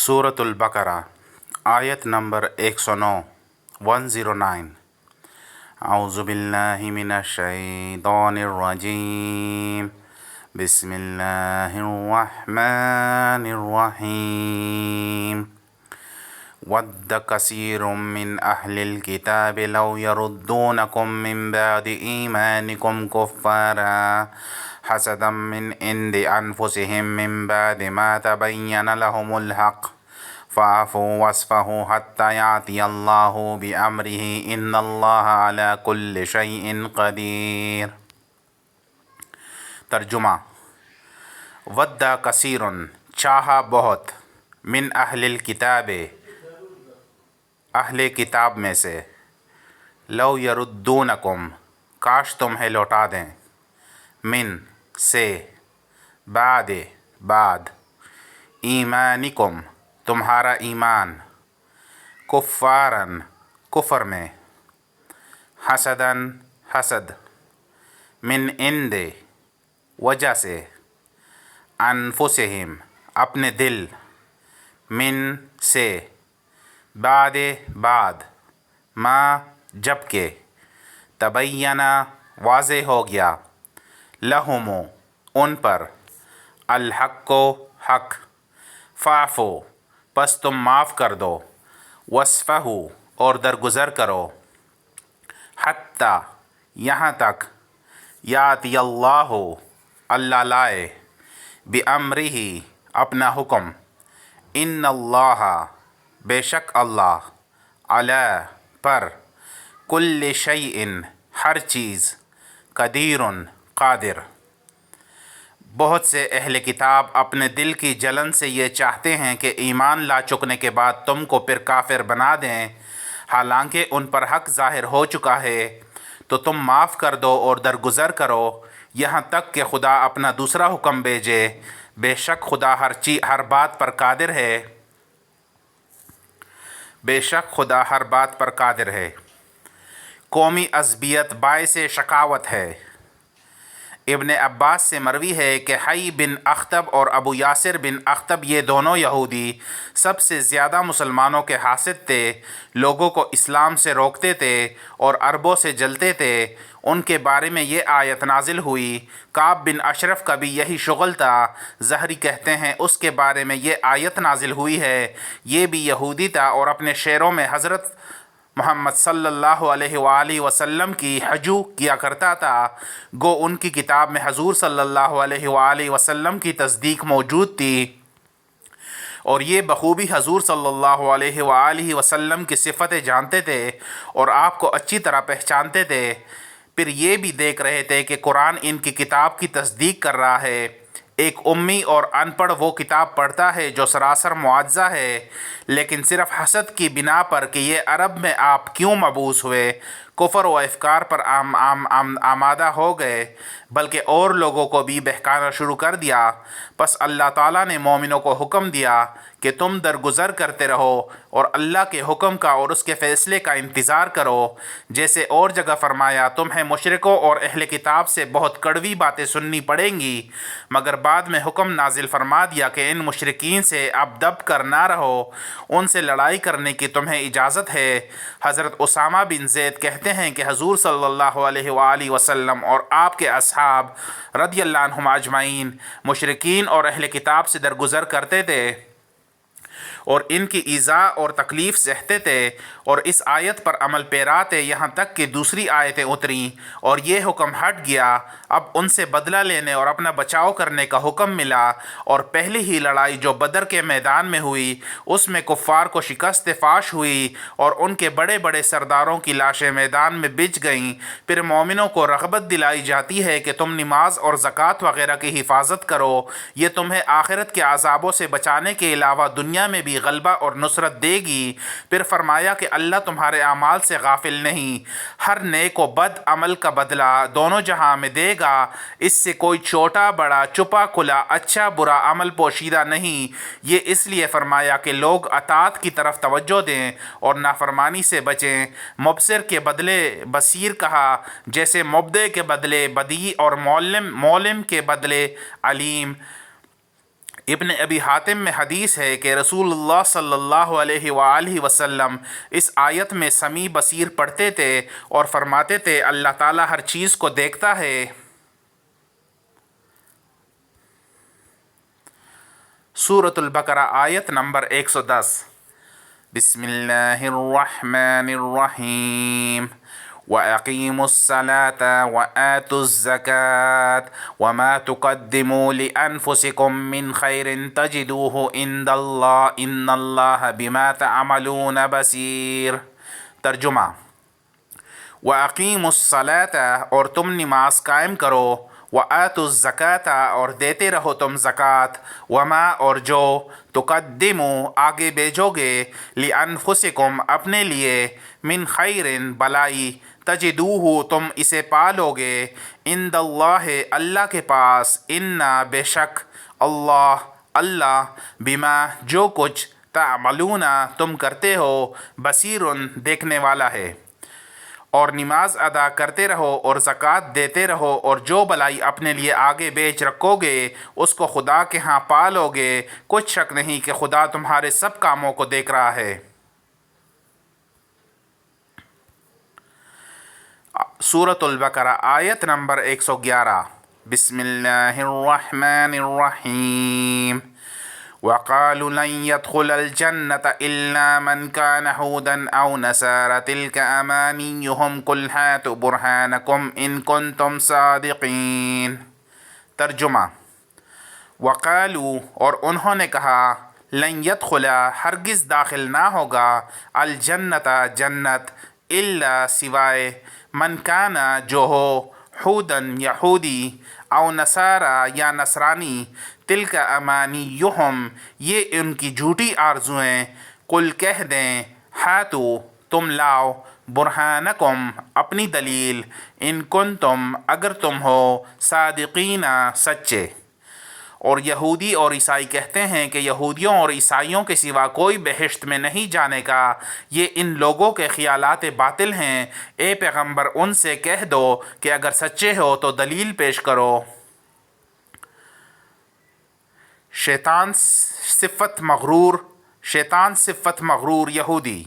سورة البقرہ آیت نمبر 109 اعوذ باللہ من الشیطان الرجیم بسم اللہ الرحمن الرحیم ود کثیر من اہل الکتاب لو یردونکم من بعد ایمانکم کفارا حسدا من عند انفسهم من بعد ما تبین لهم الحق فاعفوا واصفحوا حتى یأتی اللہ بامرہ ان اللہ علی کل شیء قدیر۔ ترجمہ: ود کثیر چاہا بہت، من اہل الکتاب اہل کتاب میں سے، لو یردونکم کاش تمہیں لوٹا دیں، من سے، بعد بعد، ایمانکم تمہارا ایمان، کفارن کفر میں، حسدن حسد، من عند وجہ سے، انفسہم اپنے دل، من سے، بعد بعد، ما جبکہ، تبینہ واضح ہو گیا، لہم ان پر، الحق کو حق، فاعفو پس تم معاف کر دو، واصفحوا اور درگزر کرو، حتی یہاں تک، یاتی اللہ اللہ لائے، بامرہ اپنا حکم، ان اللہ بے شک اللہ، علی پر، کل شیء ہر چیز، قدیر قادر۔ بہت سے اہل کتاب اپنے دل کی جلن سے یہ چاہتے ہیں کہ ایمان لا چکنے کے بعد تم کو پھر کافر بنا دیں، حالانکہ ان پر حق ظاہر ہو چکا ہے، تو تم معاف کر دو اور درگزر کرو یہاں تک کہ خدا اپنا دوسرا حکم بھیجے، بے شک خدا ہر بات پر قادر ہے، بے شک خدا ہر بات پر قادر ہے۔ قومی عصبیت باعث شقاوت ہے۔ ابن عباس سے مروی ہے کہ حی بن اخطب اور ابو یاسر بن اخطب یہ دونوں یہودی سب سے زیادہ مسلمانوں کے حاسد تھے، لوگوں کو اسلام سے روکتے تھے اور عربوں سے جلتے تھے۔ ان کے بارے میں یہ آیت نازل ہوئی۔ کعب بن اشرف کا بھی یہی شغل تھا۔ زہری کہتے ہیں اس کے بارے میں یہ آیت نازل ہوئی ہے، یہ بھی یہودی تھا اور اپنے شعروں میں حضرت محمد صلی اللہ علیہ وآلہ وسلم کی ہجو کیا کرتا تھا، گو ان کی کتاب میں حضور صلی اللہ علیہ وآلہ وسلم کی تصدیق موجود تھی، اور یہ بخوبی حضور صلی اللہ علیہ وآلہ وسلم کی صفتیں جانتے تھے اور آپ کو اچھی طرح پہچانتے تھے۔ پھر یہ بھی دیکھ رہے تھے کہ قرآن ان کی کتاب کی تصدیق کر رہا ہے۔ ایک امی اور ان پڑھ وہ کتاب پڑھتا ہے جو سراسر معجزہ ہے، لیکن صرف حسد کی بنا پر کہ یہ عرب میں آپ کیوں مبعوث ہوئے، کفر و افکار پر آمادہ ہو گئے، بلکہ اور لوگوں کو بھی بہکانا شروع کر دیا۔ پس اللہ تعالیٰ نے مومنوں کو حکم دیا کہ تم درگزر کرتے رہو اور اللہ کے حکم کا اور اس کے فیصلے کا انتظار کرو، جیسے اور جگہ فرمایا تمہیں مشرکوں اور اہل کتاب سے بہت کڑوی باتیں سننی پڑیں گی، مگر بعد میں حکم نازل فرما دیا کہ ان مشرکین سے اب دب کر نہ رہو، ان سے لڑائی کرنے کی تمہیں اجازت ہے۔ حضرت اسامہ بن زید کہتے ہیں کہ حضور صلی اللہ علیہ وآلہ وسلم اور آپ کے اصحاب رضی اللہ عنہم اجمعین مشرکین اور اہل کتاب سے درگزر کرتے تھے اور ان کی ایذاء اور تکلیف سہتے تھے، اور اس آیت پر عمل پیرا تھے یہاں تک کہ دوسری آیتیں اتریں اور یہ حکم ہٹ گیا۔ اب ان سے بدلہ لینے اور اپنا بچاؤ کرنے کا حکم ملا، اور پہلی ہی لڑائی جو بدر کے میدان میں ہوئی اس میں کفار کو شکست فاش ہوئی اور ان کے بڑے بڑے سرداروں کی لاشیں میدان میں بچ گئیں۔ پھر مومنوں کو رغبت دلائی جاتی ہے کہ تم نماز اور زکوٰۃ وغیرہ کی حفاظت کرو، یہ تمہیں آخرت کے عذابوں سے بچانے کے علاوہ دنیا میں بھی غلبہ اور نصرت دے گی۔ پھر فرمایا کہ اللہ تمہارے اعمال سے غافل نہیں، ہر نیک و بد عمل کا بدلہ دونوں جہاں میں دے گا، اس سے کوئی چھوٹا بڑا، چھپا کھلا، اچھا برا عمل پوشیدہ نہیں۔ یہ اس لیے فرمایا کہ لوگ اطاعت کی طرف توجہ دیں اور نافرمانی سے بچیں۔ مبصر کے بدلے بصیر کہا، جیسے مبدع کے بدلے بدیع اور مولم کے بدلے علیم۔ ابن ابی حاتم میں حدیث ہے کہ رسول اللہ صلی اللہ علیہ وآلہ وسلم اس آیت میں سمیع بصیر پڑھتے تھے اور فرماتے تھے اللہ تعالیٰ ہر چیز کو دیکھتا ہے۔ سورۃ البقرہ آیت نمبر 110۔ بسم اللہ الرحمن الرحیم وَأَقِيمُوا الصَّلَاةَ وَآتُوا الزَّكَاةَ وَمَا تُقَدِّمُوا لِأَنفُسِكُم مِّن خَيْرٍ تَجِدُوهُ عِندَ اللَّهِ إِنَّ اللَّهَ بِمَا تَعْمَلُونَ بَصِيرٌ۔ ترجمہ: وَأَقِيمُوا الصَّلَاةَ اور تم نماز قائم کرو، وَآتُوا الزَّكَاةَ اور دیتے رہو تم زکوٰۃ، وَمَا اور جو تقدموا آگے بھیجو گے، لِأَنفُسِكُم اپنے لیے، من خیرٍ بلائی، تجدوہ تم اسے پالو گے، عند اللہ اللہ کے پاس، انا بے شک، اللہ بما جو کچھ، تعملون تم کرتے ہو، بصیر دیکھنے والا ہے۔ اور نماز ادا کرتے رہو اور زکوٰۃ دیتے رہو، اور جو بلائی اپنے لیے آگے بیچ رکھو گے اس کو خدا کے ہاں پالو گے، کچھ شک نہیں کہ خدا تمہارے سب کاموں کو دیکھ رہا ہے۔ سورۃ البقرہ آیت نمبر 111۔ بسم اللہ الرحمن الرحیم وَقَالُوا لَن يَدْخُلَ الْجَنَّةَ إِلَّا مَنْ كَانَ هُودًا أَوْ نَصَارَىٰ تِلْكَ أَمَانِيُّهُمْ قُلْ هَاتُوا بُرْهَانَكُمْ إِن كُنتُمْ صَادِقِينَ۔ ترجمہ: وَقَالُوا اور انہوں نے کہا، لَن يَدْخُلَ ہرگز داخل نہ ہوگا، الجنت جنت، إِلَّا سوائے، من کان جو ہو، ہودن یہودی، او نصارا یا نصرانی، تلک امانیہم یہ ان کی جھوٹی آرزویں، قل کہہ دیں، ہاتو تم لاؤ، برہانکم اپنی دلیل، ان کنتم اگر تم ہو، صادقین سچے۔ اور یہودی اور عیسائی کہتے ہیں کہ یہودیوں اور عیسائیوں کے سوا کوئی بہشت میں نہیں جانے کا، یہ ان لوگوں کے خیالات باطل ہیں۔ اے پیغمبر ان سے کہہ دو کہ اگر سچے ہو تو دلیل پیش کرو۔ شیطان صفت مغرور یہودی۔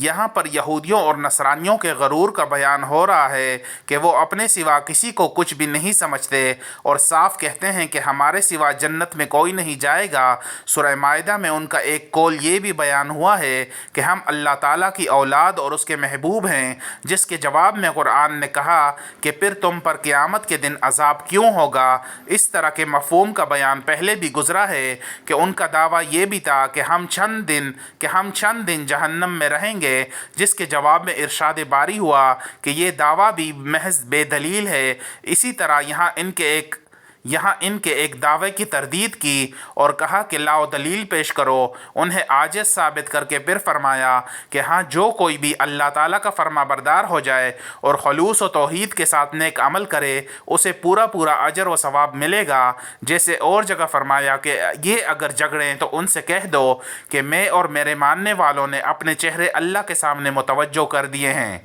یہاں پر یہودیوں اور نصرانیوں کے غرور کا بیان ہو رہا ہے کہ وہ اپنے سوا کسی کو کچھ بھی نہیں سمجھتے اور صاف کہتے ہیں کہ ہمارے سوا جنت میں کوئی نہیں جائے گا۔ سورہ مائدہ میں ان کا ایک قول یہ بھی بیان ہوا ہے کہ ہم اللہ تعالیٰ کی اولاد اور اس کے محبوب ہیں، جس کے جواب میں قرآن نے کہا کہ پھر تم پر قیامت کے دن عذاب کیوں ہوگا۔ اس طرح کے مفہوم کا بیان پہلے بھی گزرا ہے کہ ان کا دعویٰ یہ بھی تھا کہ ہم چند دن جہنم میں رہیں گے، جس کے جواب میں ارشاد باری ہوا کہ یہ دعویٰ بھی محض بے دلیل ہے۔ اسی طرح یہاں ان کے ایک دعوے کی تردید کی اور کہا کہ لاؤ دلیل پیش کرو، انہیں عاجز ثابت کر کے پھر فرمایا کہ ہاں جو کوئی بھی اللہ تعالیٰ کا فرما بردار ہو جائے اور خلوص و توحید کے ساتھ نیک عمل کرے، اسے پورا اجر و ثواب ملے گا۔ جیسے اور جگہ فرمایا کہ یہ اگر جھگڑیں تو ان سے کہہ دو کہ میں اور میرے ماننے والوں نے اپنے چہرے اللہ کے سامنے متوجہ کر دیے ہیں۔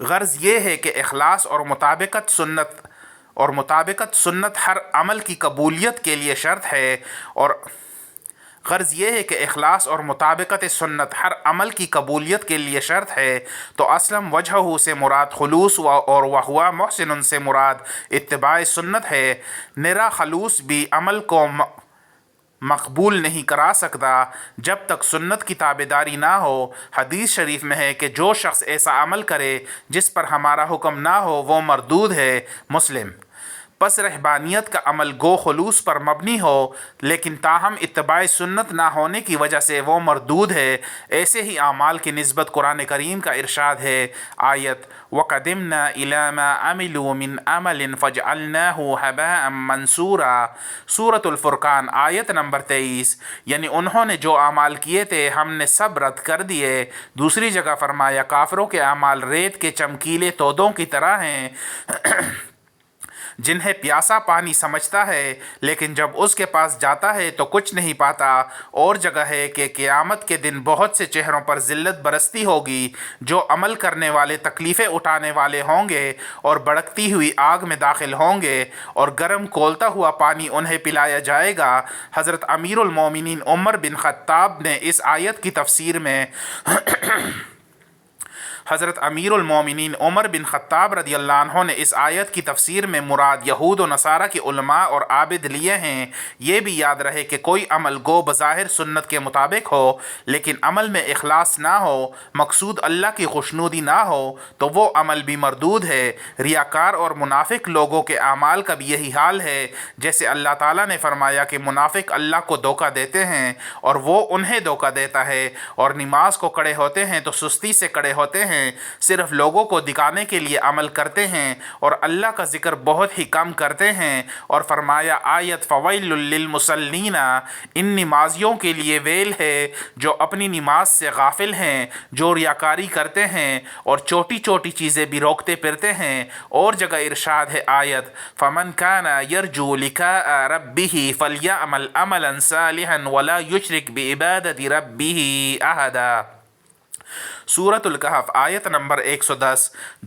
غرض یہ ہے کہ اخلاص اور مطابقت سنت ہر عمل کی قبولیت کے لیے شرط ہے، اور سنت ہر عمل کی قبولیت کے لیے شرط ہے، تو اسلم وجہہ سے مراد خلوص اور وہوا محسن سے مراد اتباع سنت ہے۔ نرا خلوص بھی عمل کو مقبول نہیں کرا سکتا جب تک سنت کی تابعداری نہ ہو۔ حدیث شریف میں ہے کہ جو شخص ایسا عمل کرے جس پر ہمارا حکم نہ ہو وہ مردود ہے، مسلم۔ پس رہبانیت کا عمل گو خلوص پر مبنی ہو لیکن تاہم اتباع سنت نہ ہونے کی وجہ سے وہ مردود ہے۔ ایسے ہی اعمال کی نسبت قرآن کریم کا ارشاد ہے، آیت وَقَدِمْنَا إِلَىٰ مَا عَمِلُوا مِنْ عَمَلٍ فَجْعَلْنَاهُ هَبَاءً مَنْثُورًا۔ سورۃ الفرقان آیت نمبر 23، یعنی انہوں نے جو اعمال کیے تھے ہم نے سب رد کر دیے۔ دوسری جگہ فرمایا کافروں کے اعمال ریت کے چمکیلے تودوں کی طرح ہیں جنہیں پیاسا پانی سمجھتا ہے لیکن جب اس کے پاس جاتا ہے تو کچھ نہیں پاتا۔ اور جگہ ہے کہ قیامت کے دن بہت سے چہروں پر ذلت برستی ہوگی، جو عمل کرنے والے تکلیفیں اٹھانے والے ہوں گے اور بھڑکتی ہوئی آگ میں داخل ہوں گے، اور گرم کھولتا ہوا پانی انہیں پلایا جائے گا۔ حضرت امیر المومنین عمر بن خطاب نے اس آیت کی تفسیر میں حضرت امیر المومنین عمر بن خطاب رضی اللہ عنہ نے اس آیت کی تفسیر میں مراد یہود و نصارہ کے علماء اور عابد لیے ہیں۔ یہ بھی یاد رہے کہ کوئی عمل گو بظاہر سنت کے مطابق ہو لیکن عمل میں اخلاص نہ ہو، مقصود اللہ کی خوشنودی نہ ہو، تو وہ عمل بھی مردود ہے۔ ریاکار اور منافق لوگوں کے اعمال کا بھی یہی حال ہے، جیسے اللہ تعالیٰ نے فرمایا کہ منافق اللہ کو دھوکہ دیتے ہیں اور وہ انہیں دھوکہ دیتا ہے، اور نماز کو کھڑے ہوتے ہیں تو سستی سے کھڑے ہوتے ہیں، صرف لوگوں کو دکھانے کے لیے عمل کرتے ہیں اور اللہ کا ذکر بہت ہی کم کرتے ہیں۔ اور فرمایا آیت فویل للمصلین، ان نمازیوں کے لیے ویل ہے جو اپنی نماز سے غافل ہیں، جو ریاکاری کرتے ہیں اور چھوٹی چھوٹی چیزیں بھی روکتے پھرتے ہیں۔ اور جگہ ارشاد ہے آیت فمن کان یرجو لقاء ربہ فلیعمل عملا صالحا ولا یشرک بعبادۃ ربہ احدا۔ سورۃ الکہف آیت نمبر 110۔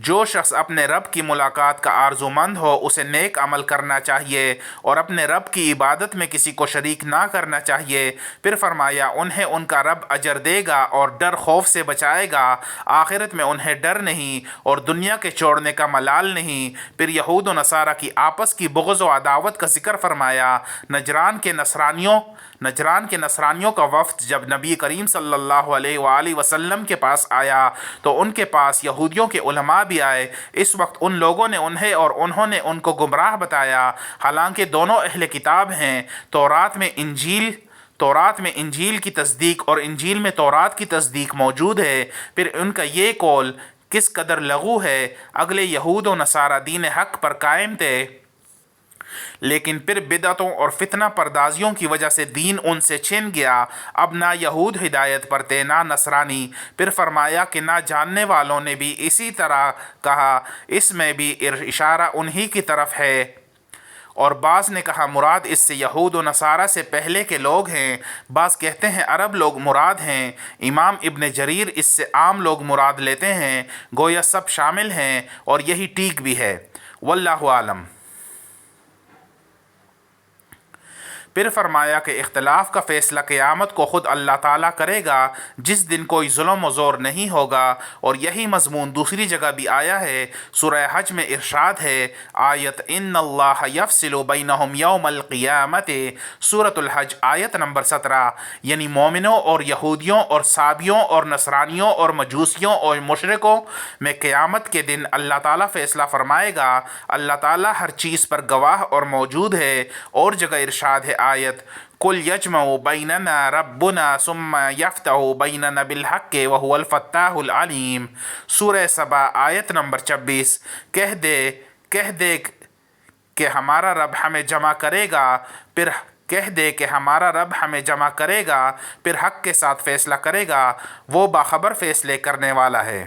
جو شخص اپنے رب کی ملاقات کا آرزو مند ہو اسے نیک عمل کرنا چاہیے اور اپنے رب کی عبادت میں کسی کو شریک نہ کرنا چاہیے۔ پھر فرمایا انہیں ان کا رب اجر دے گا اور ڈر خوف سے بچائے گا، آخرت میں انہیں ڈر نہیں اور دنیا کے چھوڑنے کا ملال نہیں۔ پھر یہود و نصارہ کی آپس کی بغض و عداوت کا ذکر فرمایا۔ نجران کے نصرانیوں کا وفد جب نبی کریم صلی اللہ علیہ وآلہ وسلم کے پاس آیا تو ان کے پاس یہودیوں کے علماء بھی آئے۔ اس وقت ان لوگوں نے انہیں اور انہوں نے ان کو گمراہ بتایا، حالانکہ دونوں اہل کتاب ہیں۔ تورات میں انجیل کی تصدیق اور انجیل میں تورات کی تصدیق موجود ہے۔ پھر ان کا یہ قول کس قدر لغو ہے۔ اگلے یہود و نصارہ دین حق پر قائم تھے، لیکن پھر بدعتوں اور فتنہ پردازیوں کی وجہ سے دین ان سے چھن گیا۔ اب نہ یہود ہدایت پر تھے نہ نصرانی۔ پھر فرمایا کہ نہ جاننے والوں نے بھی اسی طرح کہا، اس میں بھی اشارہ انہی کی طرف ہے۔ اور بعض نے کہا مراد اس سے یہود و نصارہ سے پہلے کے لوگ ہیں، بعض کہتے ہیں عرب لوگ مراد ہیں۔ امام ابن جریر اس سے عام لوگ مراد لیتے ہیں، گویا سب شامل ہیں، اور یہی ٹھیک بھی ہے، واللہ عالم۔ پھر فرمایا کہ اختلاف کا فیصلہ قیامت کو خود اللہ تعالیٰ کرے گا، جس دن کوئی ظلم و زور نہیں ہوگا، اور یہی مضمون دوسری جگہ بھی آیا ہے۔ سورہ حج میں ارشاد ہے آیت ان اللہ یفصل بینہم یوم القیامت، سورۃ الحج آیت نمبر 17، یعنی مومنوں اور یہودیوں اور صابیوں اور نصرانیوں اور مجوسیوں اور مشرکوں میں قیامت کے دن اللہ تعالیٰ فیصلہ فرمائے گا۔ اللہ تعالیٰ ہر چیز پر گواہ اور موجود ہے۔ اور جگہ ارشاد ہے آیت قل یجمع بیننا ربنا ثم یفتح بیننا بالحق وهو الفتاح العلیم، سورہ سبا آیت نمبر 26۔ کہہ دے کہ ہمارا رب ہمیں جمع کرے گا، پھر حق کے ساتھ فیصلہ کرے گا، وہ باخبر فیصلے کرنے والا ہے۔